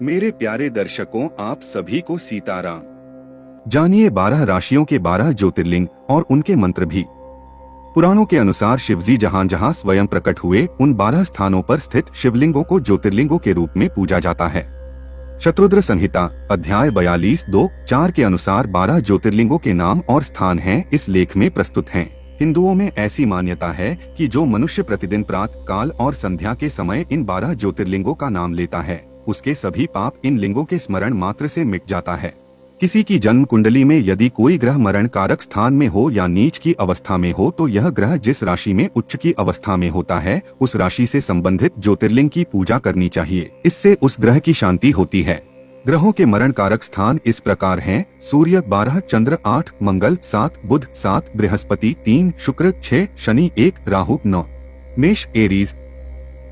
मेरे प्यारे दर्शकों, आप सभी को सीताराम। जानिए 12 राशियों के 12 ज्योतिर्लिंग और उनके मंत्र भी। पुराणों के अनुसार शिवजी जहां जहां स्वयं प्रकट हुए उन 12 स्थानों पर स्थित शिवलिंगों को ज्योतिर्लिंगों के रूप में पूजा जाता है। शत्रुद्र संहिता अध्याय 42:2-4 के अनुसार 12 ज्योतिर्लिंगों के नाम और स्थान हैं इस लेख में प्रस्तुत हैं। हिंदुओं में ऐसी मान्यता है कि जो मनुष्य प्रतिदिन प्रातः काल और संध्या के समय इन 12 ज्योतिर्लिंगों का नाम लेता है, उसके सभी पाप इन लिंगों के स्मरण मात्र से मिट जाता है। किसी की जन्म कुंडली में यदि कोई ग्रह मरण कारक स्थान में हो या नीच की अवस्था में हो, तो यह ग्रह जिस राशि में उच्च की अवस्था में होता है, उस राशि से संबंधित ज्योतिर्लिंग की पूजा करनी चाहिए। इससे उस ग्रह की शांति होती है। ग्रहों के मरण कारक स्थान इस प्रकार हैं: सूर्य 12, चंद्र 8, मंगल 7, बुध 7, बृहस्पति 3, शुक्र 6, शनि 1, राहु 9। मेष एरीज।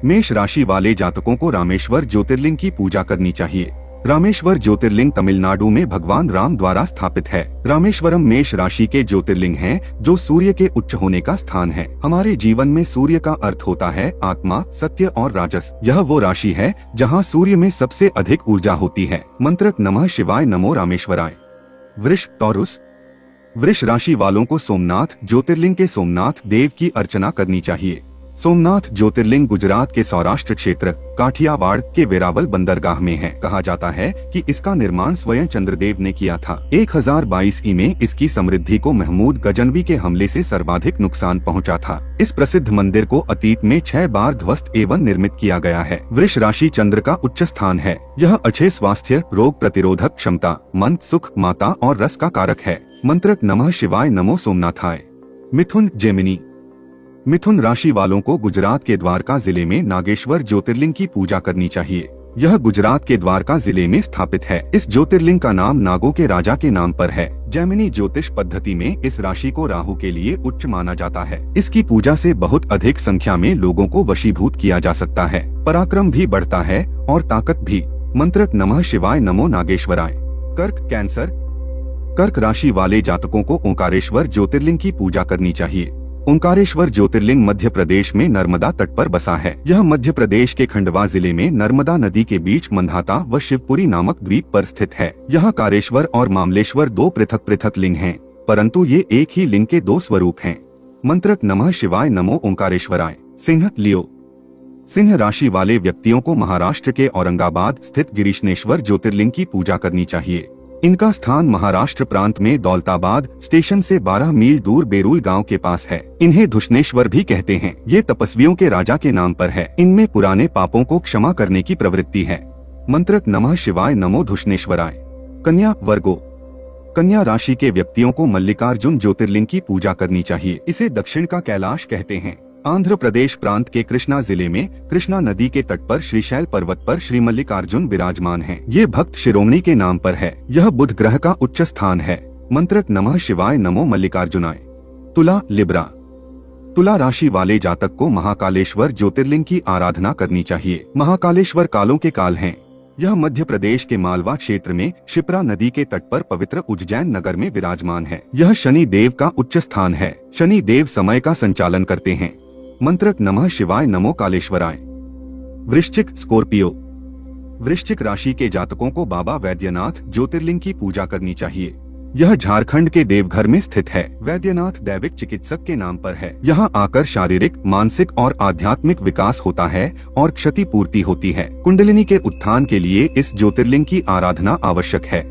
मेष राशि वाले जातकों को रामेश्वर ज्योतिर्लिंग की पूजा करनी चाहिए। रामेश्वर ज्योतिर्लिंग तमिलनाडु में भगवान राम द्वारा स्थापित है। रामेश्वरम मेष राशि के ज्योतिर्लिंग हैं, जो सूर्य के उच्च होने का स्थान है। हमारे जीवन में सूर्य का अर्थ होता है आत्मा, सत्य और राजस। यह वो राशि है जहां सूर्य में सबसे अधिक ऊर्जा होती है। मंत्र नमः शिवाय नमो रामेश्वराय। वृष टॉरस। वृष राशि वालों को सोमनाथ ज्योतिर्लिंग के सोमनाथ देव की अर्चना करनी चाहिए। सोमनाथ ज्योतिर्लिंग गुजरात के सौराष्ट्र क्षेत्र काठियावाड़ के वेरावल बंदरगाह में है। कहा जाता है कि इसका निर्माण स्वयं चंद्रदेव ने किया था। 1022 ई में इसकी समृद्धि को महमूद गजनवी के हमले से सर्वाधिक नुकसान पहुंचा था। इस प्रसिद्ध मंदिर को अतीत में 6 बार ध्वस्त एवं निर्मित किया गया है। वृष राशि चंद्र का उच्च स्थान है। यह अच्छे स्वास्थ्य, रोग प्रतिरोधक क्षमता, मन, सुख, माता और रस का कारक है। मंत्र नमः शिवाय नमो सोमनाथाय। मिथुन जेमिनी। मिथुन राशि वालों को गुजरात के द्वारका जिले में नागेश्वर ज्योतिर्लिंग की पूजा करनी चाहिए। यह गुजरात के द्वारका जिले में स्थापित है। इस ज्योतिर्लिंग का नाम नागों के राजा के नाम पर है। जैमिनी ज्योतिष पद्धति में इस राशि को राहु के लिए उच्च माना जाता है। इसकी पूजा से बहुत अधिक संख्या में लोगों को वशीभूत किया जा सकता है। पराक्रम भी बढ़ता है और ताकत भी। मंत्र नमः शिवाय नमो नागेश्वराय। कर्क कैंसर। कर्क राशि वाले जातकों को ओंकारेश्वर ज्योतिर्लिंग की पूजा करनी चाहिए। ओंकारेश्वर ज्योतिर्लिंग मध्य प्रदेश में नर्मदा तट पर बसा है। यह मध्य प्रदेश के खंडवा जिले में नर्मदा नदी के बीच मंधाता व शिवपुरी नामक द्वीप पर स्थित है। यहाँ कारेश्वर और मामलेश्वर 2 पृथक पृथक लिंग हैं, परंतु ये एक ही लिंग के 2 स्वरूप हैं। मंत्र नमः शिवाय नमो ओंकारेश्वराय। सिंह लियो। सिंह राशि वाले व्यक्तियों को महाराष्ट्र के औरंगाबाद स्थित गिरीशनेश्वर ज्योतिर्लिंग की पूजा करनी चाहिए। इनका स्थान महाराष्ट्र प्रांत में दौलताबाद स्टेशन से 12 मील दूर बेरूल गांव के पास है। इन्हें धुष्णेश्वर भी कहते हैं। ये तपस्वियों के राजा के नाम पर है। इनमें पुराने पापों को क्षमा करने की प्रवृत्ति है। मंत्र नमः शिवाय नमो धुष्णेश्वराय। कन्या वर्गो। कन्या राशि के व्यक्तियों को मल्लिकार्जुन ज्योतिर्लिंग की पूजा करनी चाहिए। इसे दक्षिण का कैलाश कहते हैं। आंध्र प्रदेश प्रांत के कृष्णा जिले में कृष्णा नदी के तट पर श्रीशैल पर्वत पर श्री मल्लिकार्जुन विराजमान हैं। ये भक्त शिरोमणि के नाम पर है। यह बुध ग्रह का उच्च स्थान है। मंत्र नमः शिवाय नमो मल्लिकार्जुनाय। तुला लिब्रा। तुला राशि वाले जातक को महाकालेश्वर ज्योतिर्लिंग की आराधना करनी चाहिए। महाकालेश्वर कालों के काल हैं। यह मध्य प्रदेश के मालवा क्षेत्र में शिप्रा नदी के तट पर पवित्र उज्जैन नगर में विराजमान है। यह शनि देव का उच्च स्थान है। शनि देव समय का संचालन करते हैं। मंत्र नमः शिवाय नमो कालेश्वराय। वृश्चिक स्कॉर्पियो। वृश्चिक राशि के जातकों को बाबा वैद्यनाथ ज्योतिर्लिंग की पूजा करनी चाहिए। यह झारखंड के देवघर में स्थित है। वैद्यनाथ दैविक चिकित्सक के नाम पर है। यहाँ आकर शारीरिक, मानसिक और आध्यात्मिक विकास होता है और क्षति पूर्ति होती है। कुंडलिनी के उत्थान के लिए इस ज्योतिर्लिंग की आराधना आवश्यक है।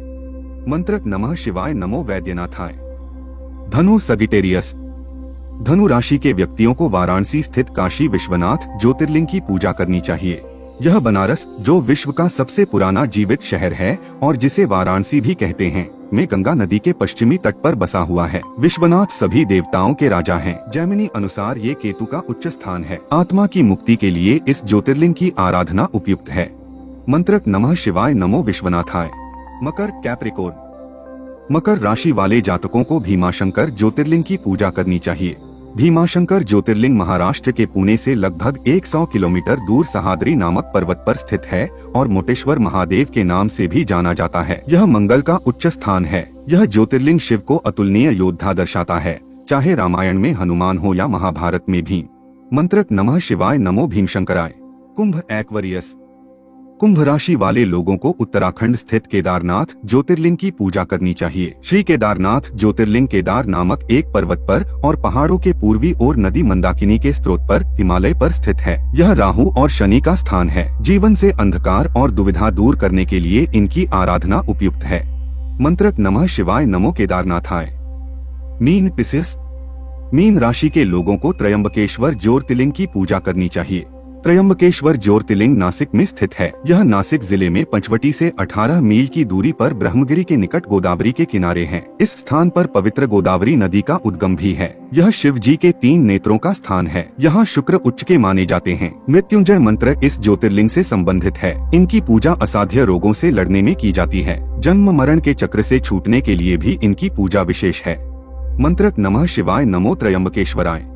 मंत्र नमः शिवाय नमो वैद्यनाथाय। धनु सगिटेरियस। धनु राशि के व्यक्तियों को वाराणसी स्थित काशी विश्वनाथ ज्योतिर्लिंग की पूजा करनी चाहिए। यह बनारस, जो विश्व का सबसे पुराना जीवित शहर है और जिसे वाराणसी भी कहते हैं, में गंगा नदी के पश्चिमी तट पर बसा हुआ है। विश्वनाथ सभी देवताओं के राजा हैं। जैमिनी अनुसार ये केतु का उच्च स्थान है। आत्मा की मुक्ति के लिए इस ज्योतिर्लिंग की आराधना उपयुक्त है। मंत्र नमः शिवाय नमो विश्वनाथाय। मकर कैप्रिकॉर्न। मकर राशि वाले जातकों को भीमाशंकर ज्योतिर्लिंग की पूजा करनी चाहिए। भीमाशंकर ज्योतिर्लिंग महाराष्ट्र के पुणे से लगभग 100 किलोमीटर दूर सहाद्री नामक पर्वत पर स्थित है और मोटेश्वर महादेव के नाम से भी जाना जाता है। यह मंगल का उच्च स्थान है। यह ज्योतिर्लिंग शिव को अतुलनीय योद्धा दर्शाता है, चाहे रामायण में हनुमान हो या महाभारत में भी। मंत्र नमः शिवाय नमो भीमशंकराय। कुंभ एक्वेरियस। कुंभ राशि वाले लोगों को उत्तराखंड स्थित केदारनाथ ज्योतिर्लिंग की पूजा करनी चाहिए। श्री केदारनाथ ज्योतिर्लिंग केदार नामक एक पर्वत पर और पहाड़ों के पूर्वी ओर नदी मंदाकिनी के स्रोत पर हिमालय पर स्थित है। यह राहु और शनि का स्थान है। जीवन से अंधकार और दुविधा दूर करने के लिए इनकी आराधना उपयुक्त है। मंत्र नमः शिवाय नमो केदारनाथाय। मीन पिसिस। मीन राशि के लोगों को त्रयंबकेश्वर ज्योतिर्लिंग की पूजा करनी चाहिए। त्रयंबकेश्वर ज्योतिर्लिंग नासिक में स्थित है। यह नासिक जिले में पंचवटी से 18 मील की दूरी पर ब्रह्मगिरी के निकट गोदावरी के किनारे है। इस स्थान पर पवित्र गोदावरी नदी का उद्गम भी है। यह शिव जी के 3 नेत्रों का स्थान है। यहाँ शुक्र उच्च के माने जाते हैं। मृत्युंजय मंत्र इस ज्योतिर्लिंग से संबंधित है। इनकी पूजा असाध्य रोगों से लड़ने में की जाती है। जन्म मरण के चक्र से छूटने के लिए भी इनकी पूजा विशेष है। मंत्र नमः शिवाय नमो त्रयंबकेश्वराय।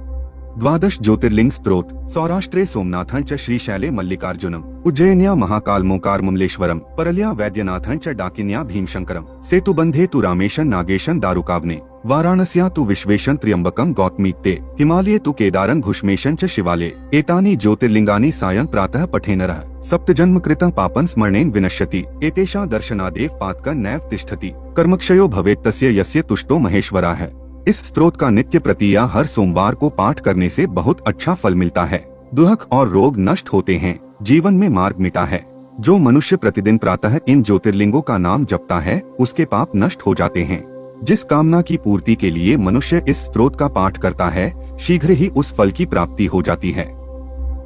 द्वादश ज्योतिर्लिंग स्त्रोत सौराष्ट्रे सोमनाथं च श्रीशैले मल्लिकार्जुनम, उज्जयिन्या महाकालमोकार मुमलेश्वरम, परल्या वैद्यनाथं च डाकिन्या भीमशंकरम, सेतुबंधे तु रामेशन नागेशन दारुकावने, वाराणस्या तु विश्वेशं त्र्यंबकं गौतमीत्ते, हिमालये तु केदारं घुष्मेशं च शिवाले, एतानि ज्योतिर्लिंगानि सायं प्रातः पठेनरः सप्तजन्म कृतं पापं स्मरणेन विनश्यति, एतेषां दर्शनादेव पातकं नैव तिष्ठति, कर्मक्षयो भवेत् तस्य यस्य तुष्टो महेश्वरः है। इस स्तोत्र का नित्य प्रतिया हर सोमवार को पाठ करने से बहुत अच्छा फल मिलता है। दुख और रोग नष्ट होते हैं। जीवन में मार्ग मिटा है। जो मनुष्य प्रतिदिन प्रातः इन ज्योतिर्लिंगों का नाम जपता है उसके पाप नष्ट हो जाते हैं। जिस कामना की पूर्ति के लिए मनुष्य इस स्तोत्र का पाठ करता है शीघ्र ही उस फल की प्राप्ति हो जाती है।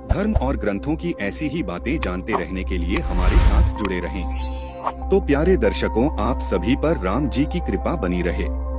धर्म और ग्रंथों की ऐसी ही बातें जानते रहने के लिए हमारे साथ जुड़े रहें। तो प्यारे दर्शकों, आप सभी पर राम जी की कृपा बनी रहे।